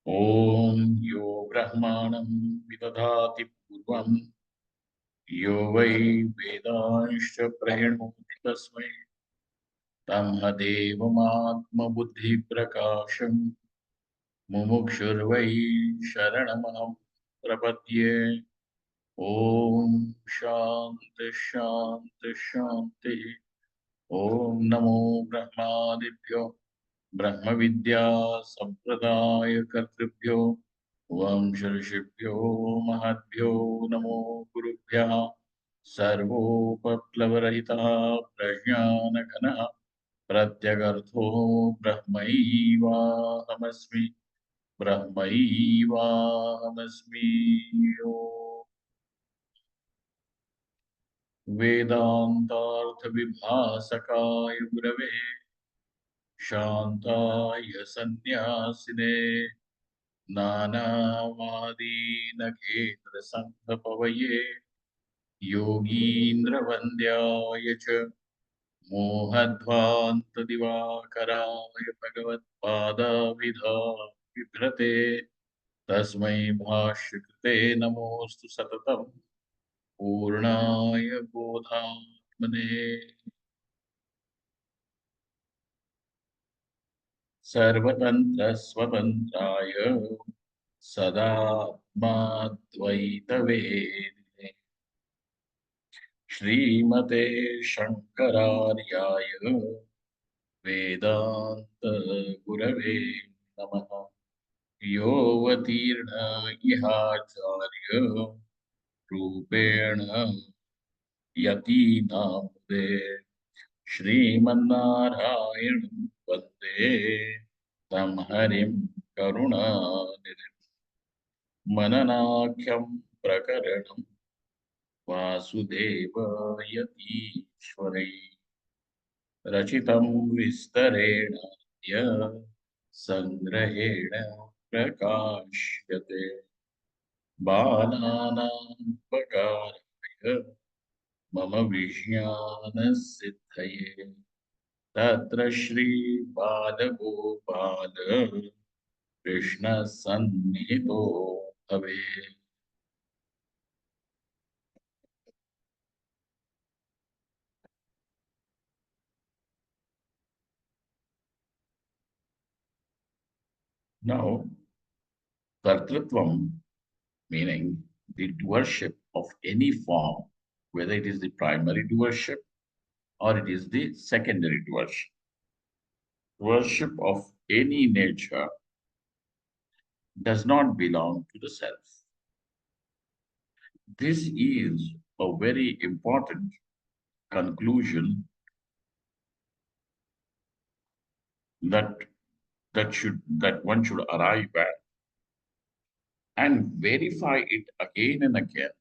ॐ यो ब्रह्माणं विदधाति पूर्वं यो वै वेदांश्च प्रणोति तस्मै तमहदेवमात्मबुद्धिप्रकाशम् मुमुक्षुर्वै शरणमहं प्रपद्ये। ॐ शान्ति शान्ति शान्तिः। ॐ नमो ब्रह्मादिभ्यो ब्रह्मविद्या संप्रदायकर्तृभ्यो वंश ऋषिभ्यो महद्भ्यो नमो गुरुभ्यः। सर्वोपप्लवरहितः प्रज्ञानघनः प्रत्यगर्थो ब्रह्मैवाहमस्मि ब्रह्मैवाहमस्मि। वेदान्तार्थविभासकाय गुरवे शान्ताय सन्न्यासिने नानावादीनखेत्रसङ्घपवये योगीन्द्रवन्द्याय च मोहध्वान्तदिवाकराय भगवत्पादाभिधाभिभ्रते तस्मै भाष्यकृते नमोऽस्तु सततम् पूर्णाय बोधात्मने। सर्वतन्त्रस्वतन्त्राय सदात्माद्वैतवेदिने श्रीमते शङ्करार्याय वेदान्त गुरवे नमः। योऽवतीर्ण इहाचार्य रूपेण यतीनामुदे श्रीमन्नारायणं वन्दे तं हरिं करुणानिधिं। मननाख्यं प्रकरणं वासुदेवयतीश्वरै रचितं विस्तरेणाद्य सङ्ग्रहेण प्रकाश्यते। बालानामुपकाराय मम विज्ञानसिद्धये तत्र श्रीबालगोपाल कृष्णसन्निहितो भवेत्। Now, kartrutvam, meaning the doership of any form, whether it is the primary doership or it is the secondary doership. Worship of any nature does not belong to the self. This is a very important conclusion that that one should arrive at and verify it again and again,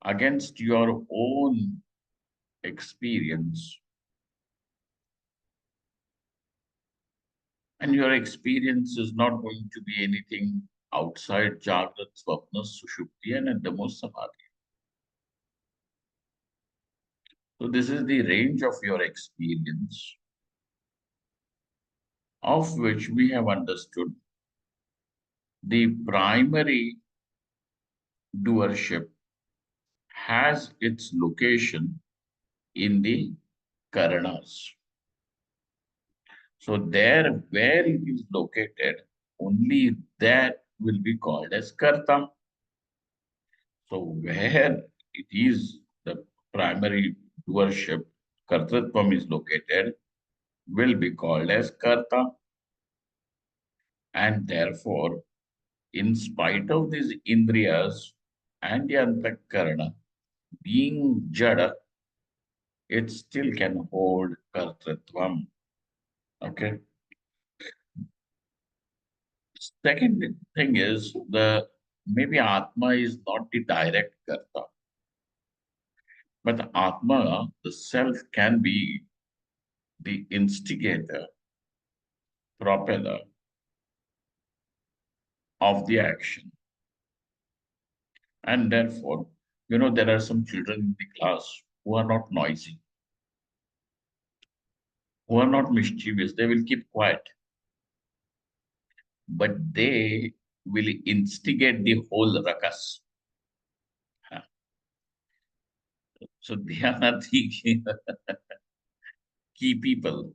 against your own experience. And your experience is not going to be anything outside Jagrat, Swapna, Sushupti, and at the most Samadhi. So this is the range of your experience, of which we have understood the primary doership has its location in the Karanas. So there where it is located, only that will be called as Karta. So where it is the primary doership, Kartritvam is located, will be called as Karta. And therefore, in spite of these Indriyas and the Antakarana being Jada, it still can hold Kartritvam. Okay. Second thing is the maybe Atma is not the direct Karta, but Atma, the self, can be the instigator, propeller of the action. And therefore, there are some children in the class who are not noisy. who are not mischievous, they will keep quiet, but they will instigate the whole ruckus. Huh. So they are the key people.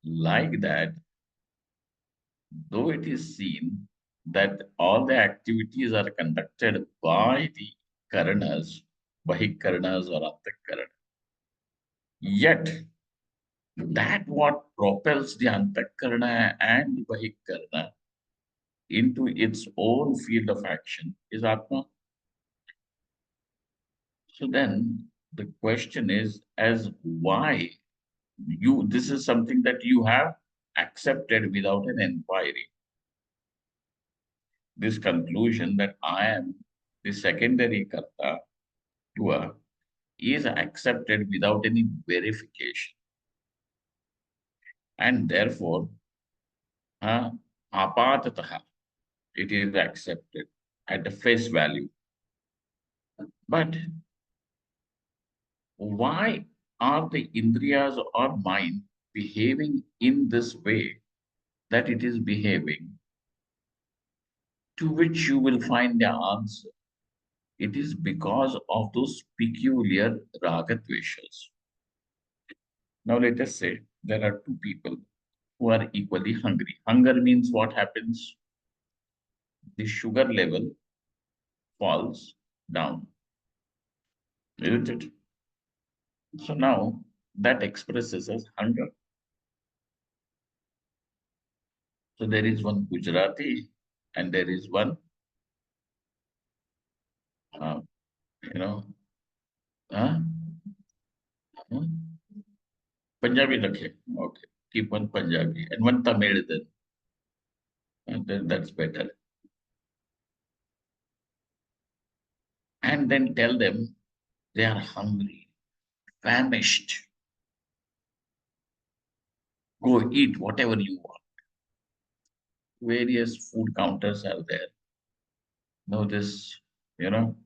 Like that, though it is seen that all the activities are conducted by the Karanas, Bahikaranas or Antakarana, yet that what propels the Antakarana and the Bahikarana into its own field of action is Atma. So then the question is as why this is something that you have accepted without an inquiry. This conclusion that I am the secondary karta doer is accepted without any verification. And therefore, uh, apatataha, it is accepted at the face value. But why are the indriyas or mind behaving in this way that it is behaving? To which you will find the answer. It is because of those peculiar ragadveshas. Now let us say there are two people who are equally hungry. Hunger means what happens? The sugar level falls down, isn't it? So now that expresses as hunger. So there is one Gujarati and there is one, uh, you know, uh, uh, Punjabi rakhe. Okay, keep one Punjabi and one Tamil then. And then that's better. And then tell them they are hungry, famished. Go eat whatever you want. Various food counters are there. Now this, you know,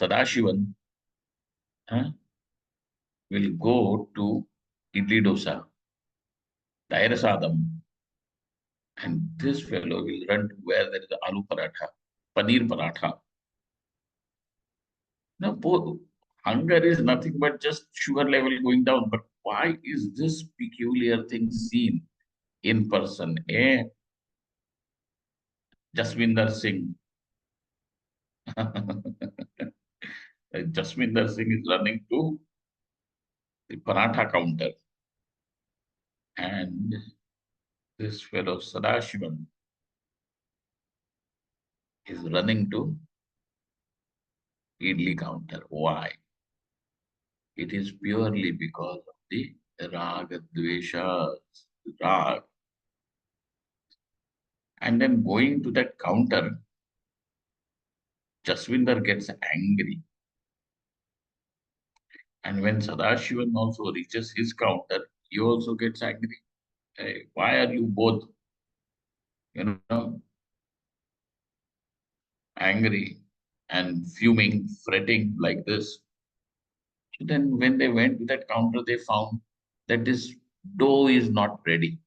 Sadashivan will go to Idli Dosa, Sadam, and this fellow will run to where there is aloo paratha, paneer paratha. Now, both hunger is nothing but just sugar level going down. But why is this peculiar thing seen in person? Jaswinder Singh. Jaswinder Singh is running to the paratha counter, and this fellow Sadashivam is running to idli counter. Why? It is purely because of the raga, dvesha, rag. And then going to that counter, Jaswinder gets angry. And when Sadashivan also reaches his counter, he also gets angry. Hey, why are you both, you know, angry and fuming, fretting like this? So then when they went to that counter, they found that this dough is not ready.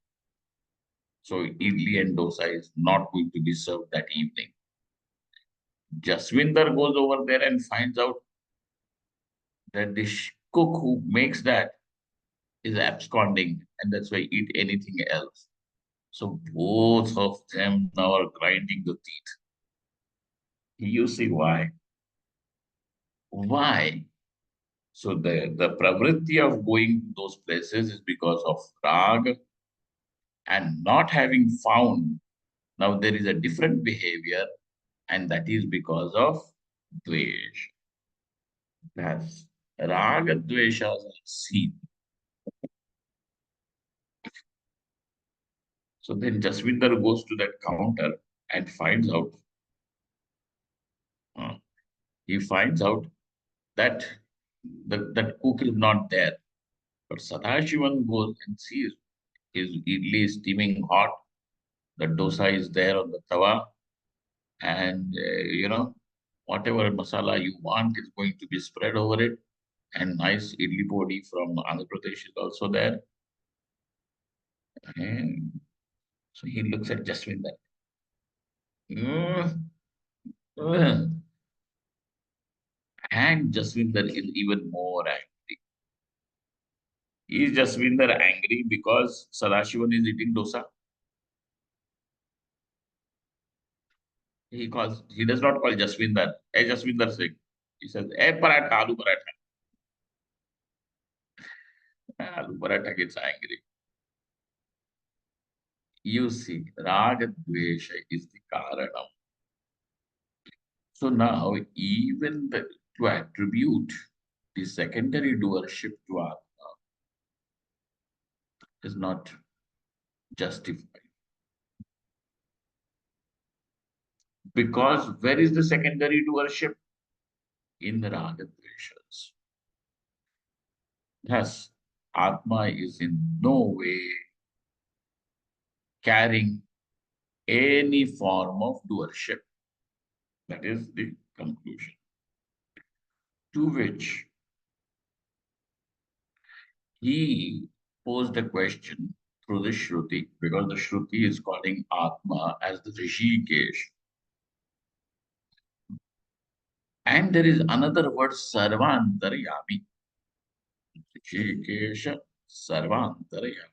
So idli and dosa is not going to be served that evening. Jaswinder goes over there and finds out that the cook who makes that is absconding, and that's why eat anything else. So both of them now are grinding the teeth. You see why? Why? So the pravritti of going to those places is because of rag and not having found. Now there is a different behavior, and that is because of dvesh. That's raga dveshas are seen. So then Jaswinder goes to that counter and finds out. uh, he finds out that that cook is not there. But Sadashivan goes and sees his idli is steaming hot. The dosa is there on the tawa, and whatever masala you want is going to be spread over it. And nice idli podi from Andhra Pradesh is also there. And so he looks at Jaswinder. "Mm, And Jaswinder is even more angry. Is Jaswinder angry because Sadashivan is eating dosa? He does not call Jaswinder. Hey, Jaswinder Singh. He says, hey, paratha, aloo paratha. Aloo paratha gets angry. You see, Raga Dvesha is the Karanam. So now, to attribute the secondary doership to Atma is not justified. Because where is the secondary doership? In the Raga Dveshas. Thus, Atma is in no way carrying any form of doership. That is the conclusion. To which he posed a question through the Shruti, because the Shruti is calling Atma as the Rishikesh. And there is another word, Sarvantaryami. Rishikesha Sarvantaryami.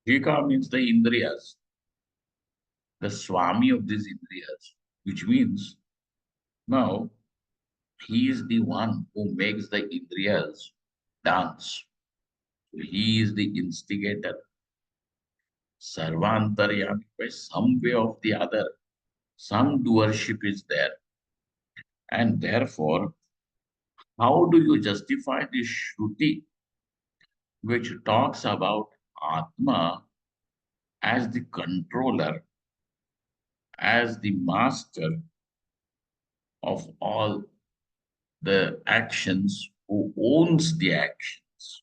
Jika means the Indriyas, the Swami of these Indriyas, which means now he is the one who makes the Indriyas dance. He is the instigator. Sarvantaryami, by some way of the other, some doership is there. And therefore, how do you justify this Shruti, which talks about Atma as the controller, as the master of all the actions, who owns the actions?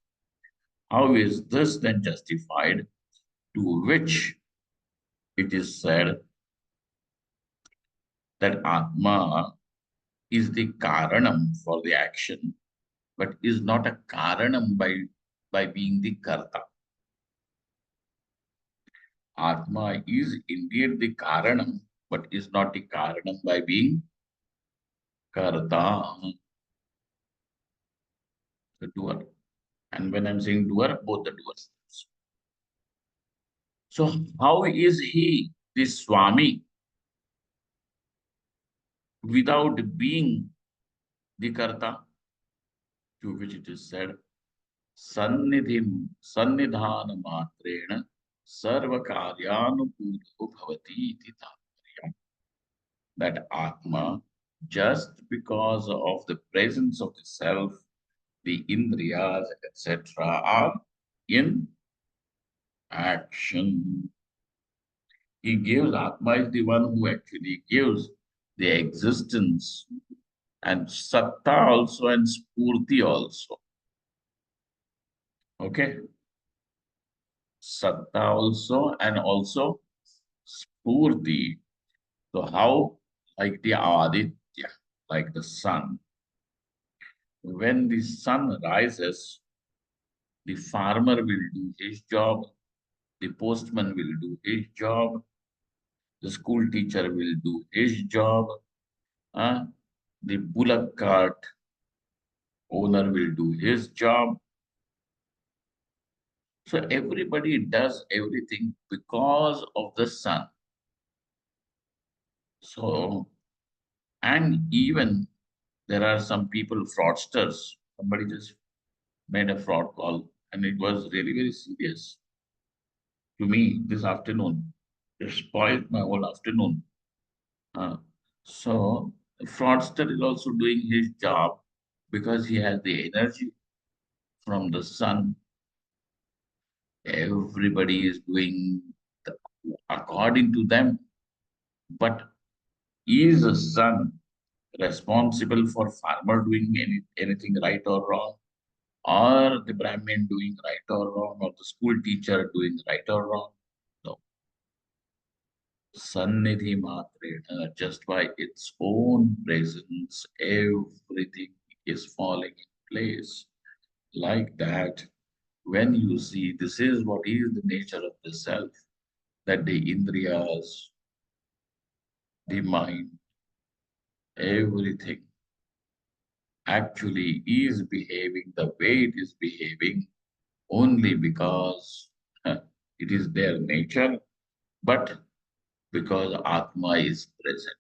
How is this then justified? To which it is said that Atma is the Karanam for the action, but is not a Karanam by being the Karta. Atma is indeed the Karanam, but is not the Karanam by being Karta, the doer. And when I'm saying doer, both the doers. So how is he the Swami without being the Karta? To which it is said, Sannidhana Matrena Sarva Karyanukulo Bhavati iti Tattparya. That Atma, just because of the presence of the self, the Indriyas, etc., are in action. He gives, Atma is the one who actually gives the existence, and Satta also and Spurti also. Okay? Satta also and also Spurti. So how, like the Aditya, like the sun, when the sun rises, the farmer will do his job, the postman will do his job, the school teacher will do his job, the bullock cart owner will do his job. So everybody does everything because of the sun. So, and even there are some people, fraudsters. Somebody just made a fraud call, and it was really very serious to me this afternoon. It spoiled my whole afternoon. Uh, so, the fraudster is also doing his job because he has the energy from the sun. Everybody is doing the, according to them. But is the sun responsible for farmer doing anything right or wrong? or the Brahmin doing right or wrong, or the school teacher doing right or wrong. No. Sannidhi Matrena, just by its own presence, everything is falling in place. Like that, when you see this is what is the nature of the self, that the indriyas, the mind, everything actually is behaving the way it is behaving only because it is their nature, but because Atma is present.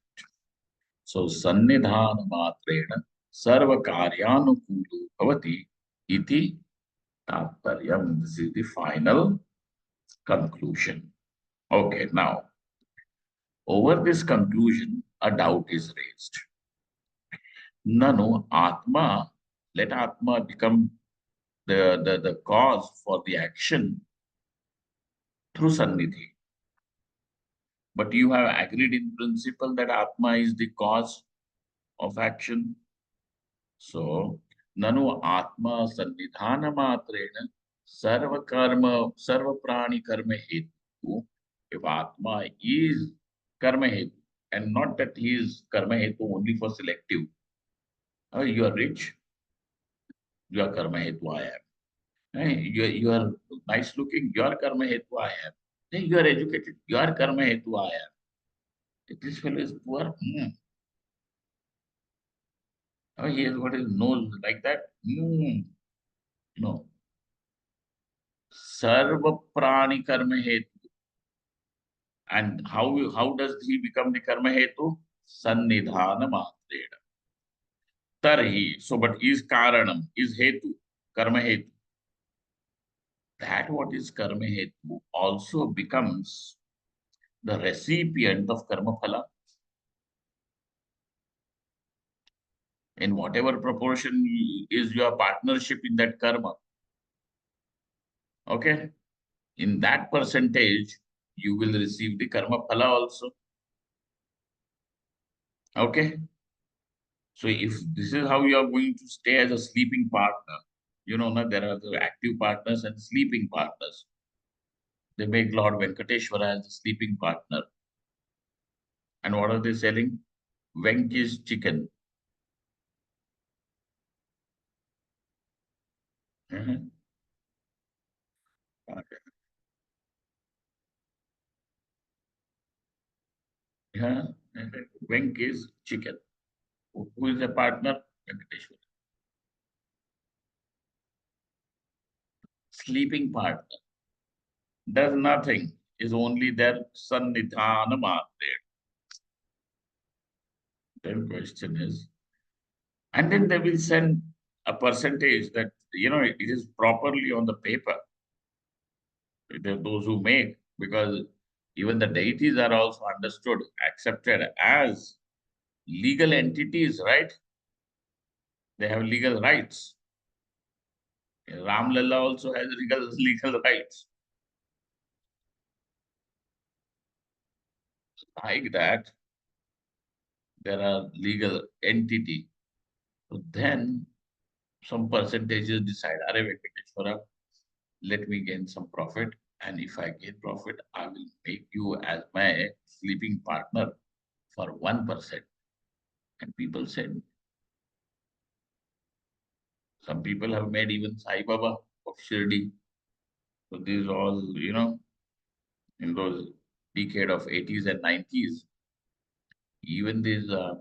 So, Sannidhana Matrena Sarva Karyanukulu Bhavati Iti Tatparyam. This is the final conclusion. Okay, now, over this conclusion, a doubt is raised. Nano Atma, let Atma become the cause for the action through Sannidhi. But you have agreed in principle that Atma is the cause of action. So, Nanu Atma Sannidhana Matrena Sarva Prani Karma Hetu. If Atma is Karma Hetu, and not that he is Karma Hetu only for selective. You are rich, you are Karma Hetu, I am. You are nice looking, you are Karma Hetu, I am. You are educated, you are Karma Hetu, I am. If this fellow is poor, he has got his nose like that. No. Sarva Prani Karma Hetu. And how does he become the Karma Hetu? Sannidhana Matrena. Tarhi. So, but is Karanam, is Hetu, Karma Hetu. That what is Karma Hetu also becomes the recipient of Karma Phala in whatever proportion is your partnership in that karma. Okay? In that percentage, you will receive the Karma Phala also. Okay? So if this is how you are going to stay as a sleeping partner, there are the active partners and sleeping partners. They make Lord Venkateshwara as a sleeping partner. And what are they selling? Venki's chicken. Mhm. Okay. Yeah. Venki's chicken. Who is the partner? Venkateshwara. Sleeping partner. Does nothing. Is only their sannidhana matre. Then question is, and then they will send a percentage that it is properly on the paper. Those who make, because even the deities are also understood, accepted as legal entities, right? They have legal rights. Ram Lalla also has legal rights. Like that, there are legal entity. So then some percentages decide, Are Venkateshwara, let me gain some profit. And if I gain profit, I will make you as my sleeping partner for 1%. And people said, some people have made even Sai Baba of Shirdi. So these all, in those decade of 80s and 90s, even these uh,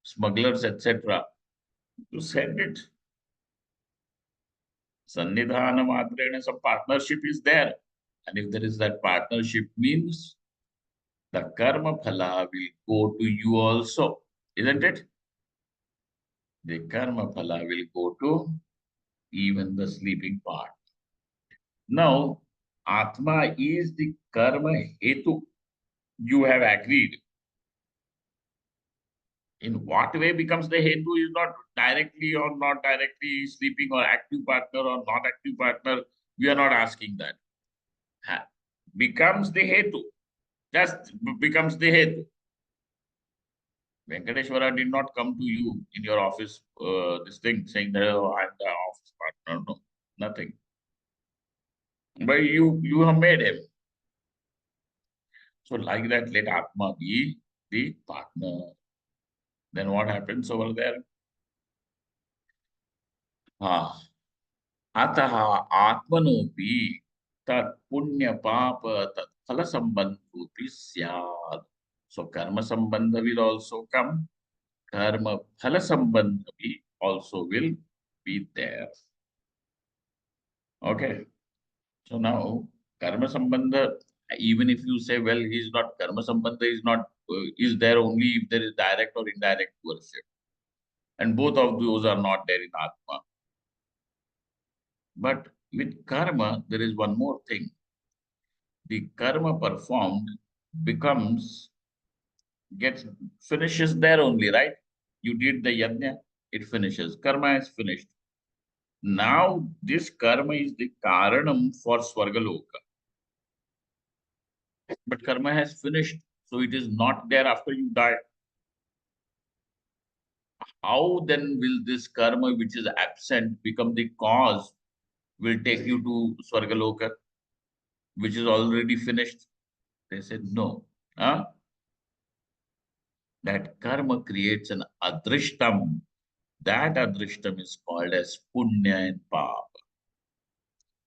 smugglers, etc., to send it. Sannidhana Matrena, some partnership is there. And if there is that partnership means the karma phala will go to you also, isn't it? The karma phala will go to even the sleeping part. Now, Atma is the karma hetu. You have agreed. In what way becomes the hetu is not directly or not directly sleeping or active partner or not active partner. We are not asking that. Becomes the hetu. Just becomes the hetu. Venkateshwara did not come to you in your office, this thing saying that, oh, I'm the office partner. But you have made him. So like that, let Atma be the partner. Then what happens over there? Ah, Ataha Atmanopi tat punya papa tat phala sambandhopi syad. So karma sambandha will also come. Karma phala sambandha also will be there. Okay. So now karma sambandha, even if you say, well, he's not karma sambandha is not is there only if there is direct or indirect worship. And both of those are not there in Atma. But with karma, there is one more thing. The karma performed becomes, gets, finishes there only, right? You did the yajna, it finishes. Karma is finished. Now, this karma is the karanam for Swargaloka. But karma has finished, so it is not there after you die. How then will this karma, which is absent, become the cause, will take you to Swargaloka, which is already finished? They said no. Huh? That karma creates an adrishtam. That adrishtam is called as punya and papa.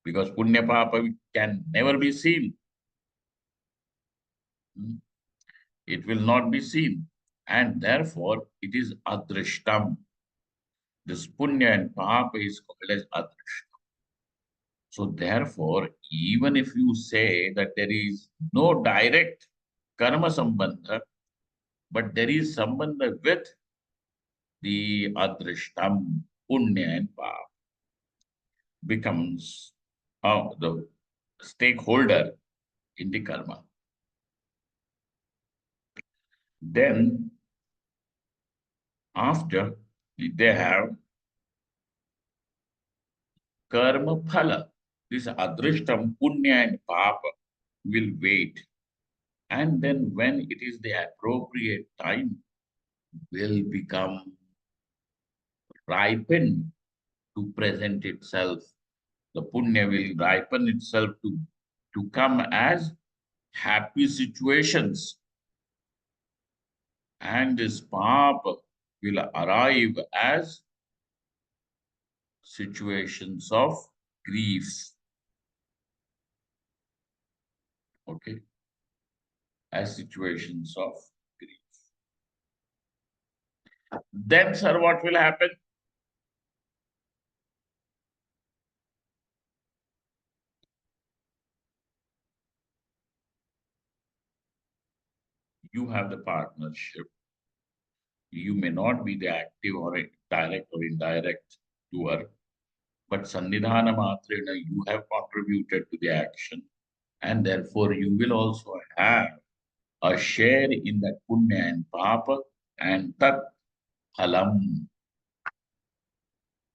Because punya papa can never be seen. Hmm? It will not be seen. And therefore, it is adrishtam. This punya and papa is called as adrishtam. So therefore, even if you say that there is no direct karma sambandha, but there is sambandha with the adrishtam, punya and papa, becomes the stakeholder in the karma. Then, after they have karma phala, this adrishtam, punya and papa will wait. And then when it is the appropriate time, will become ripened to present itself. The punya will ripen itself to come as happy situations. And this papa will arrive as situations of grief. Okay. As situations of grief. Then, sir, what will happen? You have the partnership. You may not be the active or direct or indirect doer, but Sannidhana Matrena, you have contributed to the action. And therefore, you will also have a share in that punya and papa and tat phalam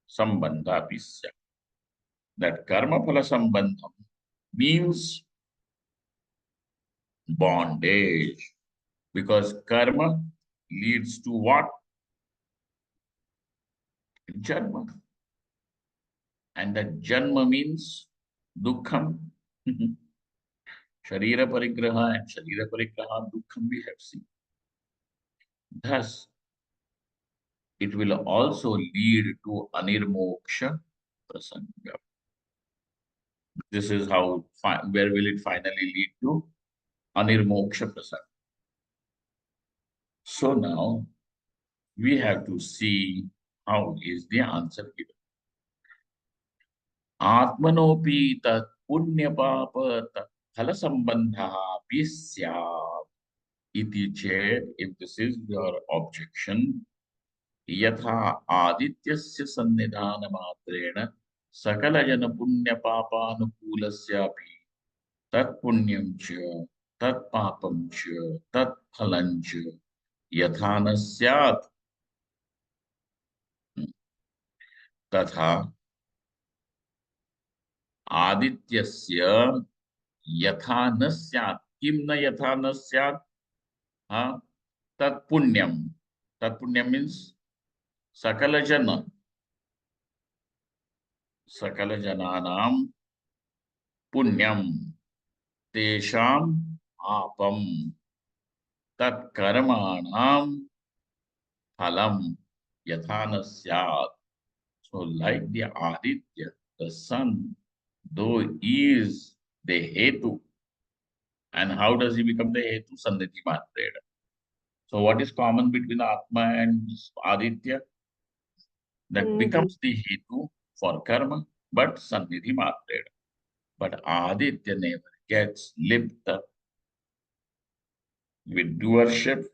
sambandha pisya. That karma phala sambandham means bondage, because karma leads to what? Janma. And that janma means dukkham. Sharira parigraha and Sharira parigraha dukkham we have seen. Thus, it will also lead to anirmoksha prasanga. This is how, where will it finally lead to? Anirmoksha prasanga. So now, we have to see how is the answer given. Atmanopi tat punya papa tat phala sambandha pisya iti chet, if this is your objection, yatha adityasya sannidhana matrena sakala jana punya papanukulasyapi tat punyam cha tat papam cha tat phalam cha yatha na syat तथा आदित्यस्य यथा न स्यात् किम न यथा न स्यात् हाँ तत्पुण्यम तत्पुण्यम means सकल जन सकल जनानाम punyam tesham apam tat karmanam phalam yathana syat. So like the Aditya, the sun, though is the Hetu, and how does he become the Hetu? Sannidhi Matreda. So what is common between Atma and Aditya? That Mm-hmm. becomes the Hetu for karma, but Sannidhi Matreda. But Aditya never gets lipped up with doership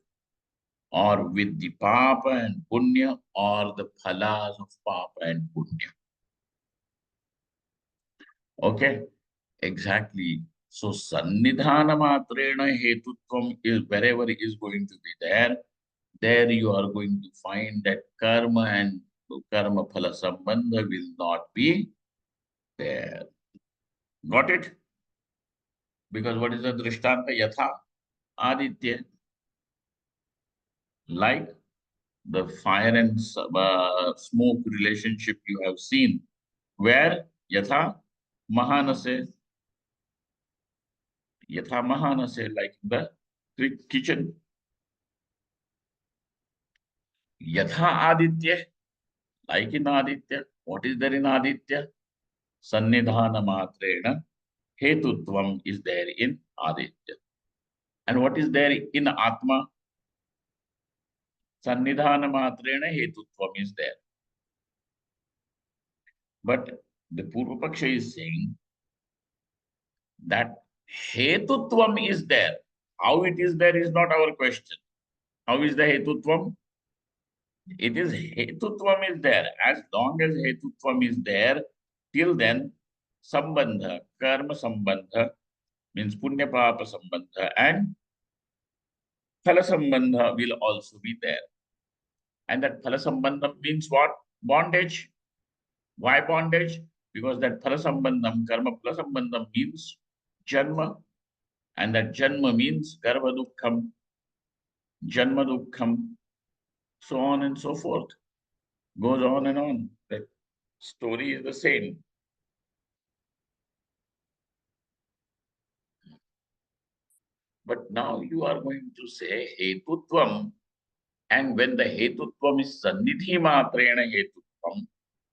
or with the Papa and Punya or the phalas of Papa and Punya. Okay? Exactly. So Sannidhana Matrena Hetutvam is wherever it is going to be there, there you are going to find that karma and karma phala sambandha will not be there. Got it? Because what is the drishtanta? Yatha Aditya, like the fire and smoke relationship you have seen, where Yatha Mahanase, Yatha Mahanase, like the kitchen, Yatha Aditya, like in Aditya. What is there in Aditya? Sannidhana Matrena Hetutvam is there in Aditya. And what is there in Atma? Sannidhana Matrena Hetutvam is there. But the Purvapaksha is saying that Hetutvam is there. How it is there is not our question. How is the Hetutvam? It is Hetutvam is there. As long as Hetutvam is there, till then, Sambandha, Karma Sambandha, means Punya Papa Sambandha, and Phala Sambandha will also be there. And that Phala Sambandham means what? Bondage. Why bondage? Because that Phala Sambandham, Karma Phala Sambandham means Janma. And that Janma means Garva Dukkham, Janma Dukkham, so on and so forth. Goes on and on. The story is the same. But now you are going to say Hetutvam, and when the Hetutvam is Sannidhi Matrena Hetutvam,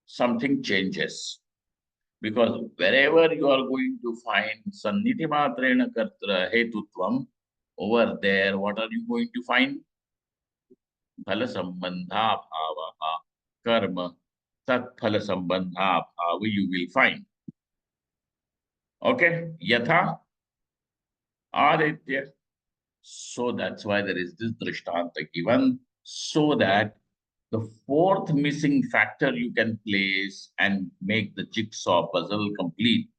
something changes. Because wherever you are going to find Sannidhi Matrena Kartra Hetutvam, over there, what are you going to find? Phala Sambandha Bhavaha Karma Tat Phala Sambandha Bhava you will find. Okay? Yatha Aditya. So that's why there is this Drishtanta given, so that the fourth missing factor you can place and make the jigsaw puzzle complete.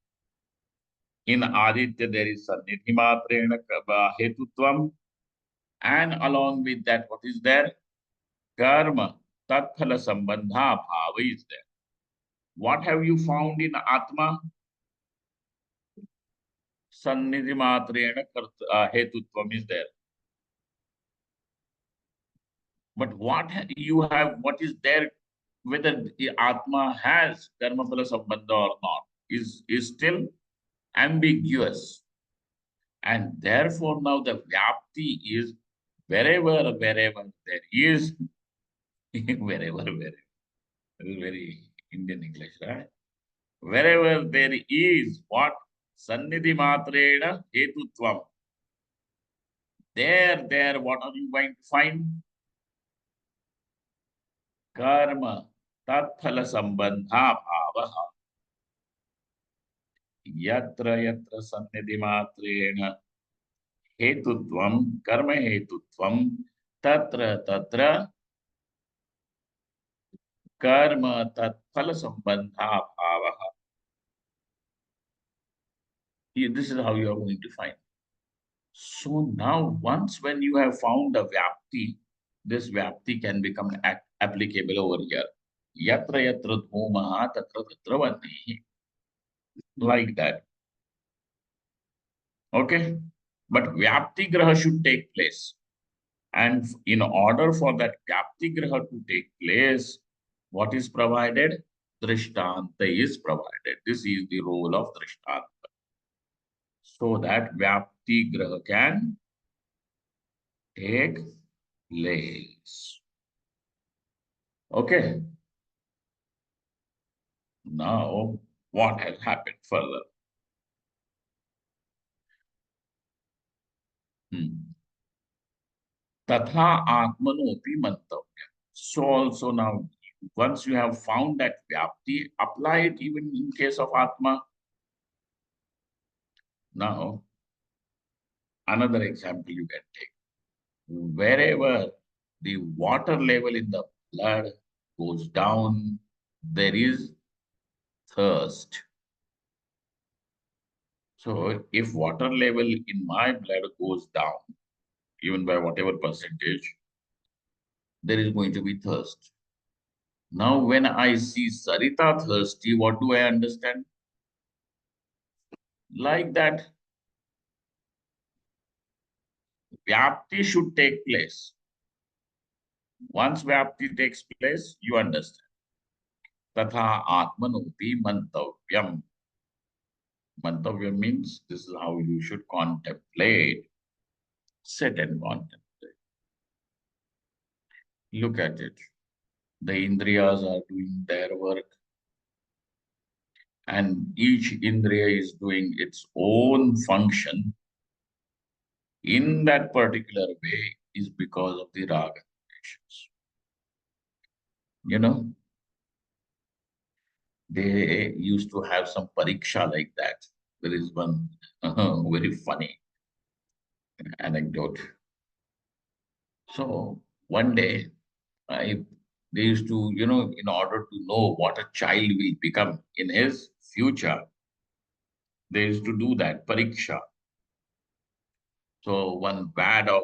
In Aditya, there is Sannidhi Matrena Hetutvam, and along with that, what is there? Karma, Tatphala Sambandha Bhava is there. What have you found in Atma? Sannidhi Matrena Hetutvam is there. But what is there, whether the Atma has Karma Phala Sambandha or not, is still ambiguous. And therefore, now the Vyapti is wherever there is, wherever. This is very Indian English, right? Wherever there is what? Sannidhi Matrena Hetutvam. There, what are you going to find? Karma Tatphala Sambandha Bhavaha. Yatra Yatra Sannidhi Matrena Hetutvam, Karma Hetutvam, Tatra Tatra Karma Tatphala Sambandha Bhavaha. This is how you are going to find. So now, once when you have found a Vyapti, this Vyapti can become applicable over here. Yatra yatra dhomaha tatra tatra vannihi. Like that. Okay? But Vyapti Graha should take place. And in order for that Vyapti Graha to take place, what is provided? Drishtanta is provided. This is the role of Drishtanta. so that Vyapti Graha can take place. Okay, now what has happened further? Hmm. Tatha Atmanopi Mantavya. So also now, once you have found that Vyapti, apply it even in case of Atma. Now, another example you can take. Wherever the water level in the blood goes down, there is thirst. So if water level in my blood goes down, even by whatever percentage, there is going to be thirst. Now, when I see Sarita thirsty, what do I understand? Like that, Vyapti should take place. Once Vyapti takes place, you understand. Tatha Atmanopi Mantavyam. Mantavyam means this is how you should contemplate. Sit and contemplate. Look at it. The Indriyas are doing their work, and each Indriya is doing its own function in that particular way is because of the raga relations. You know, they used to have some pariksha like that. There is one very funny anecdote. So one day, I they used to, in order to know what a child will become in his future, they used to do that pariksha. So one bag of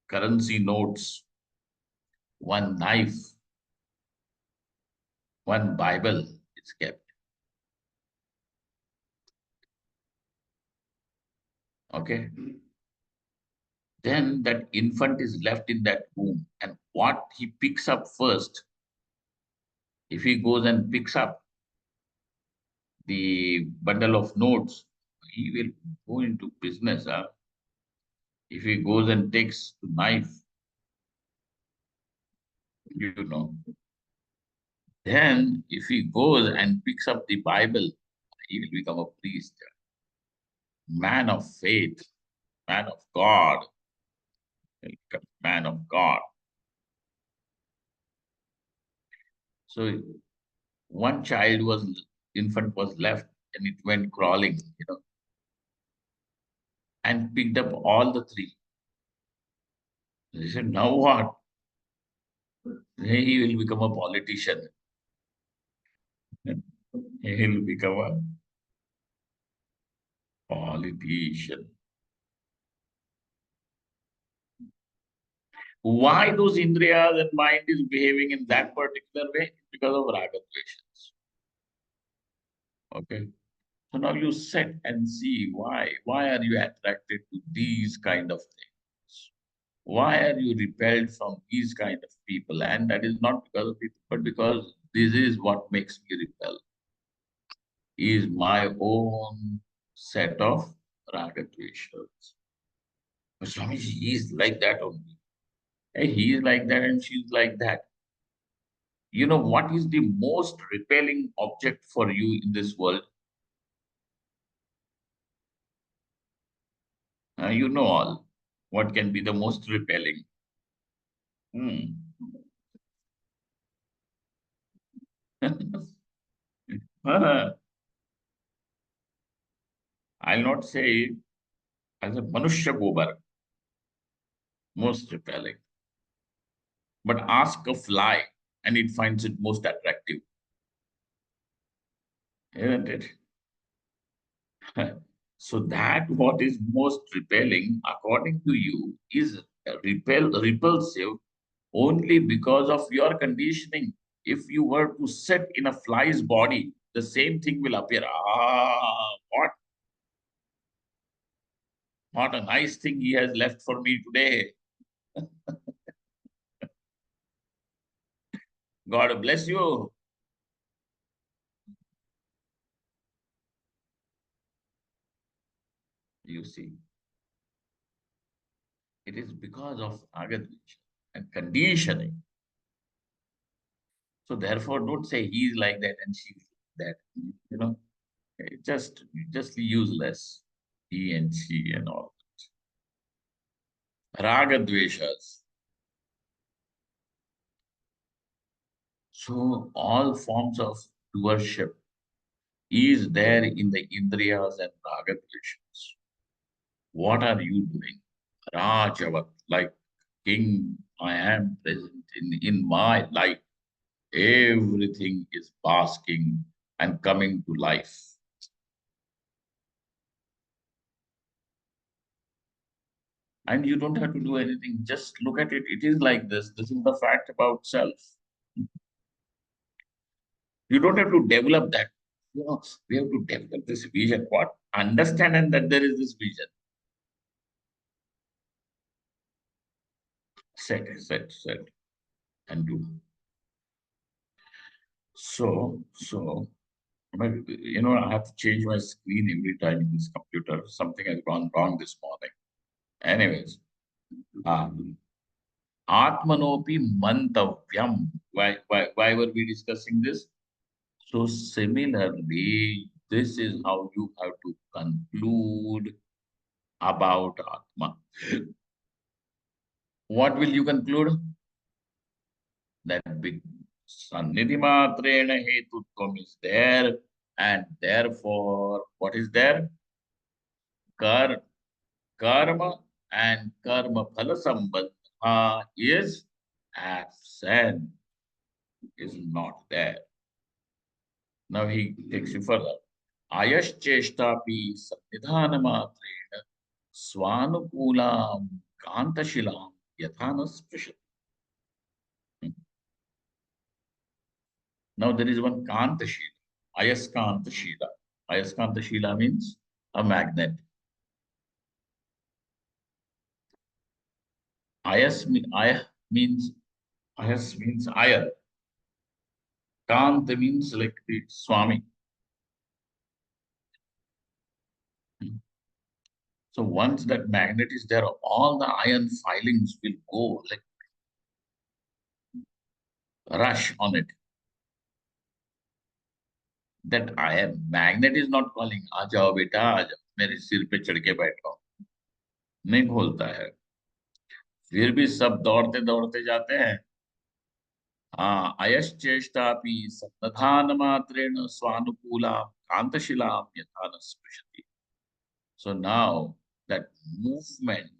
currency notes, one knife, one Bible is kept. Okay. Then that infant is left in that room. And what he picks up first, if he goes and picks up the bundle of notes, he will go into business. Huh? If he goes and takes the knife, you know. Then if he goes and picks up the Bible, he will become a priest, man of faith, man of God, man of God. So one infant was left and it went crawling, and picked up all the three. He said, now what? He will become a politician. He will become a politician. Why those indriyas and mind is behaving in that particular way? Because of raga dveshas. Okay. So now you sit and see why. Why are you attracted to these kind of things? Why are you repelled from these kind of people? And that is not because of it, but because this is what makes me repel. Is my own set of raga dveshas. But Swami, he is like that only. Hey, he is like that and she is like that. You know what is the most repelling object for you in this world? You know all. What can be the most repelling? Hmm. I'll not say it as a Manushya Gobar, most repelling. But ask a fly and it finds it most attractive, isn't it? So that what is most repelling, according to you, is repulsive only because of your conditioning. If you were to sit in a fly's body, the same thing will appear. Ah, what a nice thing he has left for me today. God bless you. You see, it is because of agadvisha and conditioning. So therefore, don't say he's like that and she's like that. You know, just useless. He and she and all. Ragadveshas. So all forms of doership is there in the Indriyas and Ragadveshas. What are you doing? Rajavat, like king, I am present in my life. Everything is basking and coming to life. And you don't have to do anything. Just look at it. It is like this. This is the fact about self. You don't have to develop that. We have to develop this vision. What? Understand and that there is this vision. Set, and do. So, I have to change my screen every time in this computer. Something has gone wrong this morning. Anyways, Atmanopi mantavyam. Why were we discussing this? So similarly, this is how you have to conclude about Atma. What will you conclude? That big Sannidhi Matrena Hetutvam is there, and therefore, what is there? Kar, karma and karma phala sambandha is absent, is not there. Now he takes you further. Ayashcheshtapi sannidhanamatreena swanukulam kantashilam yathana sprishati. Now there is one kantashila, ayaskantashila. Ayaskantashila means a magnet. Ayas means iron. Kant means like the Swami. So once that magnet is there, all the iron filings will go like rush on it. That iron magnet is not calling, आ जाओ बेटा आ जाओ मेरे सिर पे चढ़ के बैठो, नहीं बोलता है. फिर भी सब दौड़ते दौड़ते जाते हैं. हाँ, अयश्चेष्टापि सन्नधान मात्रेण स्वानुकूलां कांतशिलां यथा न स्पृशति. So now that movement,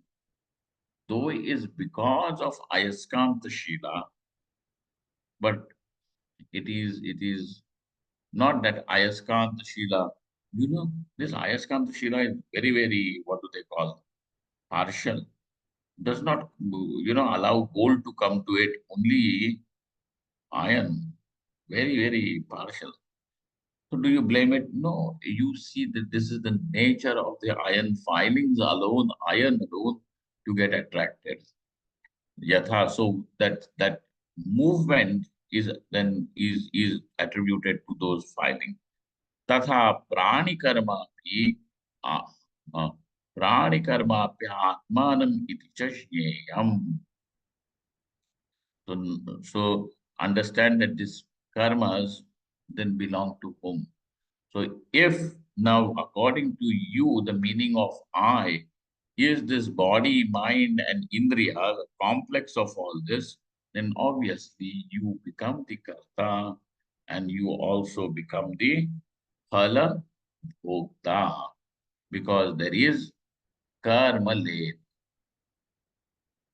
though is because of Ayaskanta Shila, but it is not that Ayaskanta Shila. This Ayaskanta Shila is very, very, what do they call, partial. Does not, allow gold to come to it, only iron. Very, very partial. So do you blame it? No. You see that this is the nature of the iron filings alone, iron alone, to get attracted. Yatha. So that movement is attributed to those filings. Tatha prani karma pi prani karma pya atmanam iti chashyam. So understand that these karmas then belong to whom? So if now, according to you, the meaning of I is this body, mind, and indriya, the complex of all this, then obviously you become the karta and you also become the phala bhokta, because there is karma lane.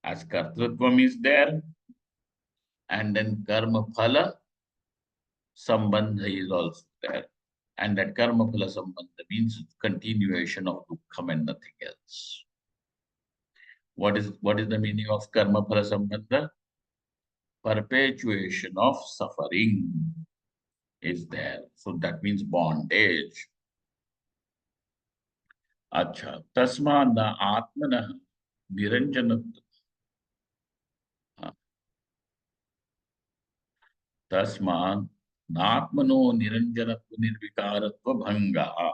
As kartritvam is there, and then karma phala sambandha is also there. And that karma phala sambandha means continuation of dukkham and nothing else. What is the meaning of karma phala sambandha? Perpetuation of suffering is there. So that means bondage. Acha. Tasma na atmana niranjana. Tasma natmano niranjanatva nirvikaratva bhanga.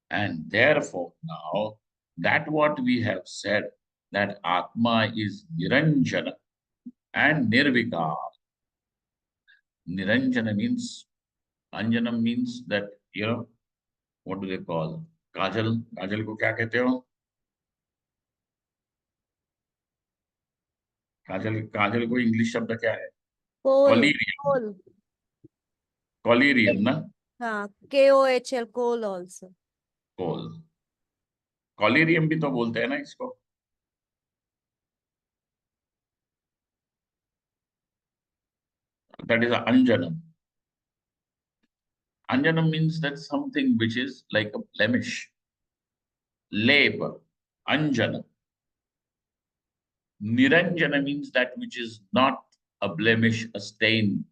And therefore now That what we have said, that Atma is Niranjana and Nirvikar. Niranjana means, Anjanam means that, what do they call? Kajal. Kajal ko kya kehte ho? Kajal Kajal को English शब्द क्या है? कोल कॉलीरियम. कोल कॉलीरियम ना? हाँ KOHL कोल also कोल. कॉलीरियम भी तो बोलते हैं ना इसको. That is anjanam. Anjanam means that something which is like a blemish. Lep. Anjanam. Niranjana means that which is not a blemish, a stain,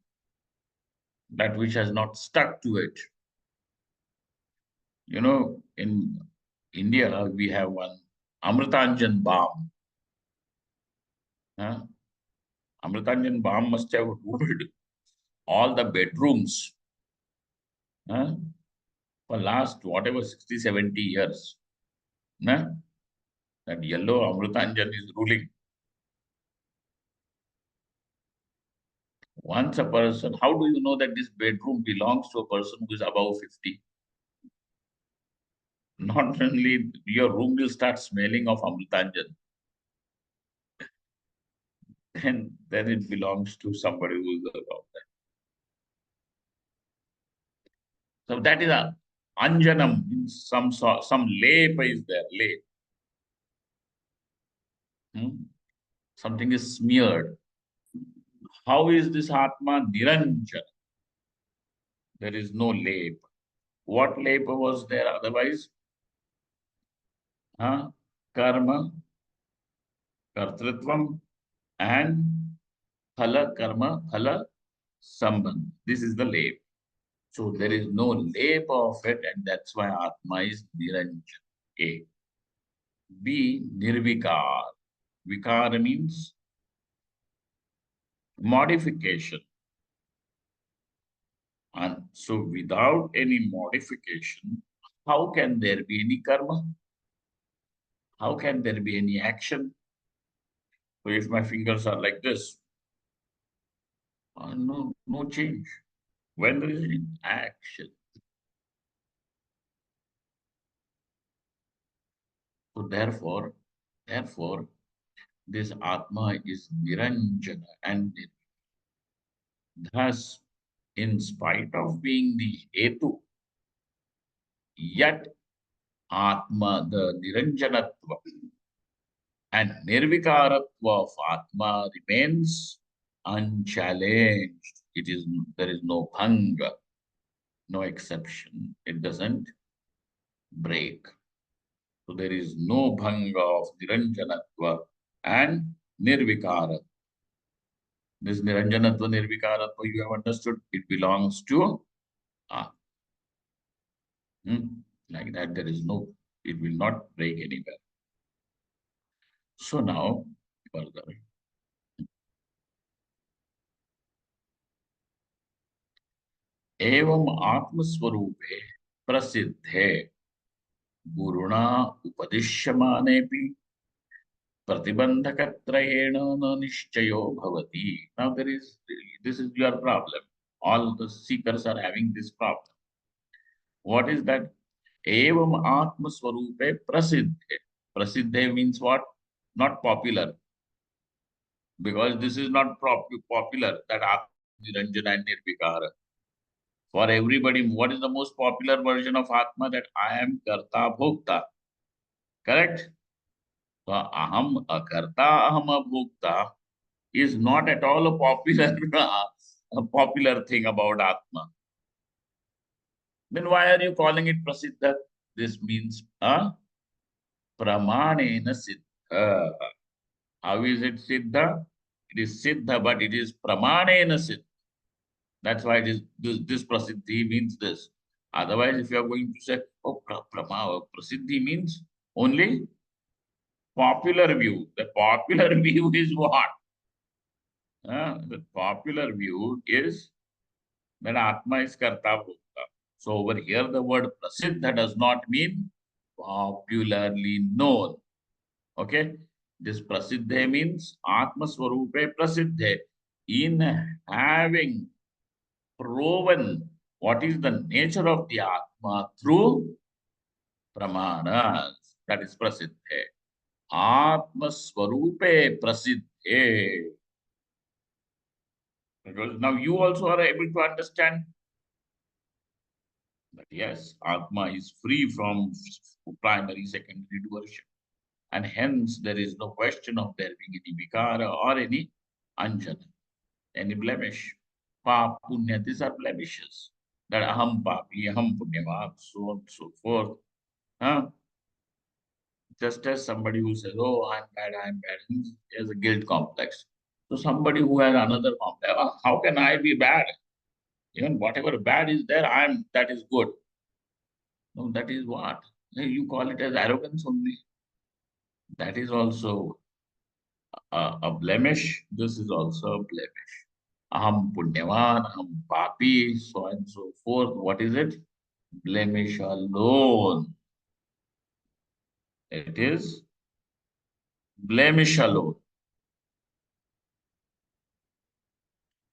that which has not stuck to it. In India, we have one Amritanjan balm. Huh? Amritanjan balm must have ruled all the bedrooms, huh, for last whatever 60, 70 years. Huh? That yellow Amritanjan is ruling. Once a person, how do you know that this bedroom belongs to a person who is above 50? Not only your room will start smelling of Amritanjan, then it belongs to somebody who is above that. So that is a anjanam, some lep is there, lep. Something is smeared. How is this Atma Niranjana? There is no lep. What lep was there otherwise? Karma, kartritvam, and phala karma, phala sambandh. This is the lep. So there is no lep of it, and that's why Atma is Niranjana. A. B. Nirvikar. Vikar means modification. And so without any modification, how can there be any karma? How can there be any action? So if my fingers are like this, no change. When there is any action. So therefore, this Atma is Niranjana, and thus, in spite of being the Hetu, yet Atma, the Niranjanatva and Nirvikaratva of Atma remains unchallenged. There is no bhanga, no exception. It doesn't break. So there is no bhanga of Niranjanatva and Nirvikaratva. This Niranjanatva, Nirvikaratva, you have understood, it belongs to Atma. Like that, it will not break anywhere. So now, further. एवं आत्मस्वरूपे प्रसिद्धे गुरुणा उपदिश्यमानेपि प्रतिबंधकत्रयेण न निश्चयो भवति. Now this is your problem. All the seekers are having this problem. What is that? Evam Atmaswarupe Prasiddhe. Prasiddhe means what? Not popular. Because this is not popular, that Atma Niranjana and Nirvikara. For everybody, what is the most popular version of Atma? That I am Karta Bhokta. Correct? So Aham Akarta, Aham Abhokta is not at all a popular thing about Atma. Then why are you calling it Prasiddha? This means Pramanena Siddha. How is it Siddha? It is Siddha, but it is Pramanena Siddha. That's why it is this Prasiddhi means this. Otherwise, if you are going to say, oh, Prasiddhi means only popular view. The popular view is what? The popular view is that Atma is Karta Bhokta. So over here, the word Prasiddha does not mean popularly known. Okay, this prasiddhe means Atma Swarupe prasiddhe, in having proven what is the nature of the Atma through pramanas. That is prasiddhe. Atma Swarupe prasiddhe. Because now you also are able to understand that yes, Atma is free from primary, secondary worship. And hence there is no question of there being any vikara or any anjana, any blemish. Pap, punya, these are blemishes. That aham papi, aham punyavat, so on and so forth. Huh? Just as somebody who says, oh, I'm bad, he has a guilt complex. So somebody who has another complex, "Oh, how can I be bad? Even whatever bad is there, that is good. No, that is what? You call it as arrogance only. That is also a blemish. This is also a blemish. Aham punyavan, aham papi, so on and so forth. What is it? Blemish alone. It is blemish alone.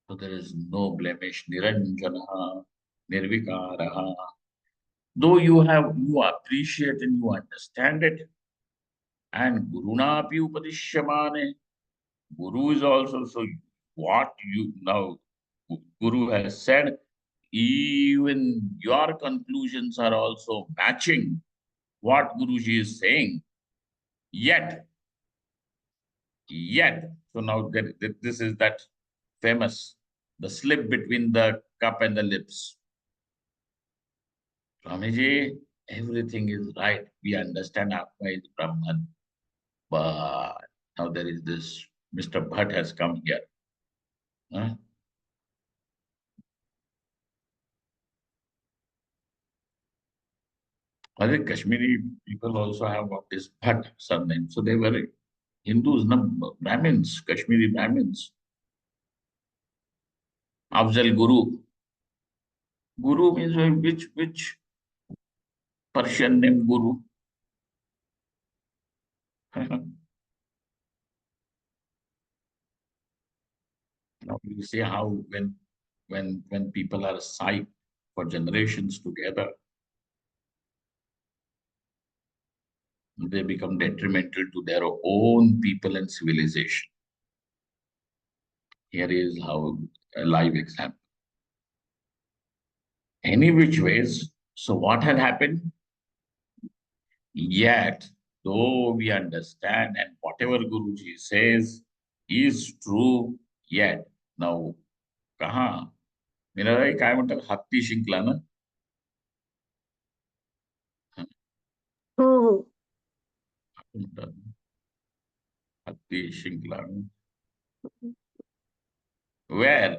So there is no blemish. Niranjana, nirvikaraha. Though you appreciate and you understand it, and gurunapi upadishyamane. Guru is also so what you now Guru has said, even your conclusions are also matching what Guruji is saying. Yet, so now this is that famous, the slip between the cup and the lips. Swamiji, everything is right. We understand Atma is Brahman. But now there is this, Mr. Bhatt has come here. Huh? I think Kashmiri people also have got this Bhatt surname. So they were Hindus, no, Brahmins, Kashmiri Brahmins. Afzal Guru. Guru means which Persian name Guru? Now you see how when people are psyched for generations together, they become detrimental to their own people and civilization. Here is how a live example. Any which ways, so what had happened? Yet, though we understand and whatever Guruji says is true, yet now कहा मेरा काय म्हणतात हत्ती शिंकला ना हो हो. म्हणतात हत्ती शिंकला where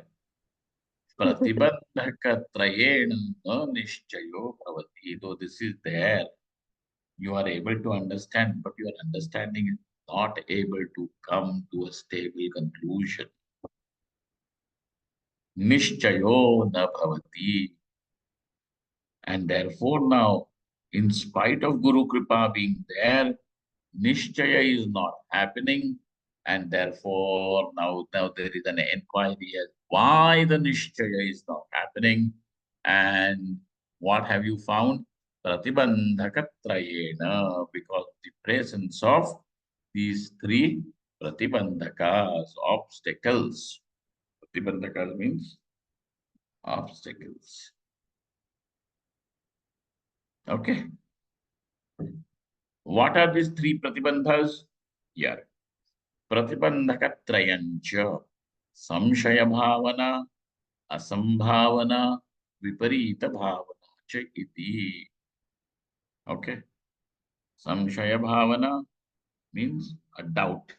प्रतिबंधकत्रयेण न निश्चयो भवति. Though this is there, you are able to understand, but your understanding is not able to come to a stable conclusion. Nishchayo na bhavati. And therefore now, in spite of Guru Kripa being there, Nishchaya is not happening. And therefore now there is an inquiry as why the Nishchaya is not happening. And what have you found? Pratibandhakatrayena, because the presence of these three pratibandhakas, obstacles. Pratibandhakas means obstacles. Okay. What are these three pratibandhas? Here. Pratibandhakatrayancha. Samshaya bhavana, asambhavana, viparita bhavana cha iti. Okay. Samshaya bhavana means a doubt.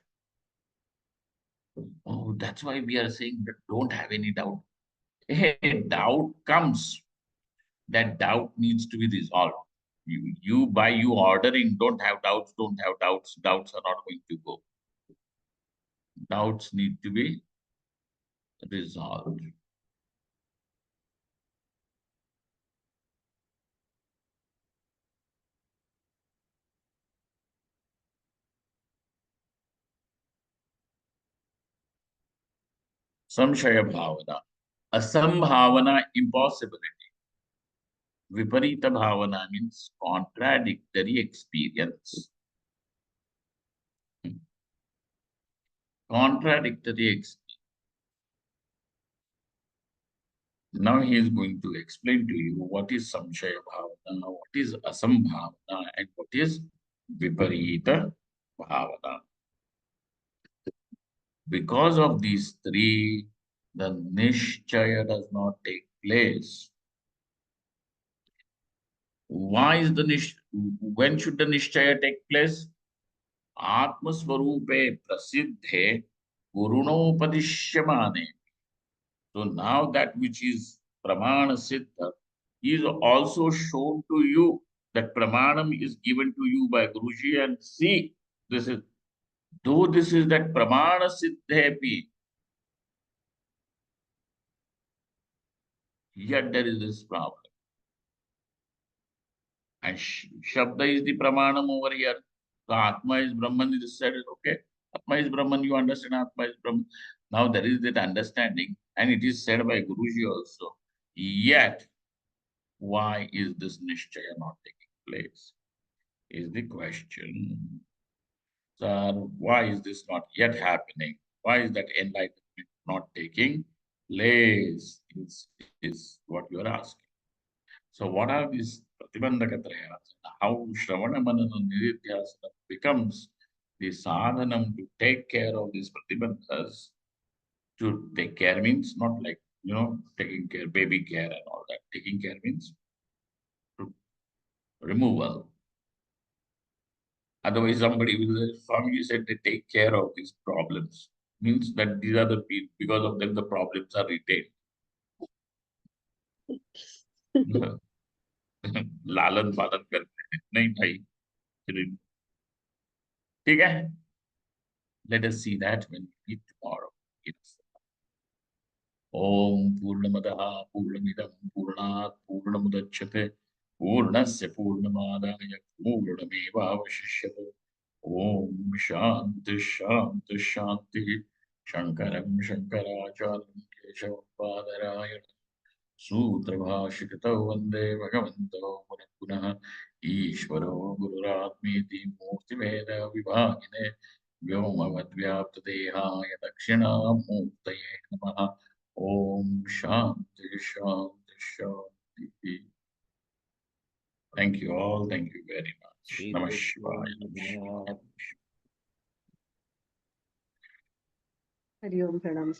Oh, that's why we are saying that don't have any doubt. Hey, doubt comes. That doubt needs to be resolved. You by you ordering, don't have doubts, don't have doubts. Doubts are not going to go. Doubts need to be resolved. Samshaya bhavana. Asambhavana, impossibility. Viparita bhavana means contradictory experience. Contradictory experience. Now he is going to explain to you what is Samshaya bhavana, what is Asambhavana, and what is Viparita bhavana. Because of these three, the Nishchaya does not take place. Why is the when should the Nishchaya take place? Atmaswarupe prasiddhe gurunopadishyamane. So now that which is Pramana Siddha is also shown to you. That Pramanam is given to you by Guruji, and see, this is, though this is that Pramana Siddhepi, yet there is this problem. And Shabda is the Pramanam over here. So Atma is Brahman, is said, okay, Atma is Brahman, you understand Atma is Brahman. Now there is that understanding, and it is said by Guruji also. Yet, why is this Nishchaya not taking place? Is the question. Sir, why is this not yet happening? Why is that enlightenment not taking place? Is what you are asking. So, what are these Pratibandhakatrayas? How Shravana Manana Nididhyasana becomes the sadhanam to take care of these Pratibandhas. To take care means not like, taking care, baby care and all that. Taking care means removal. Otherwise, somebody will say, Swami said they take care of these problems. Means that these are the people, because of them, the problems are retained. लालन पालन करते हैं नहीं भाई ठीक है. Let us see that when we meet tomorrow. Yes. Om Purnamadaha Purnamidam Purnat Purnamudachyate Purnasya Purnamadaya Purnamevavashishyate. Om Shanti Shanti Shanti. Shankaram Shankaracharya Keshavam Badarayana Sutrabhashitau Vande Bhagavanto Punಃ Punಃ Ishvaro Gururatmeti Murtimeda Vibhagine Vyomavadvyaptadehaaya Dakshinamurtaye Namaha. Om Shanti Shanti Shanti. Thank you all. Thank you very much. Namah Shivaya. Namah Shivaya. Hari Om Pranam.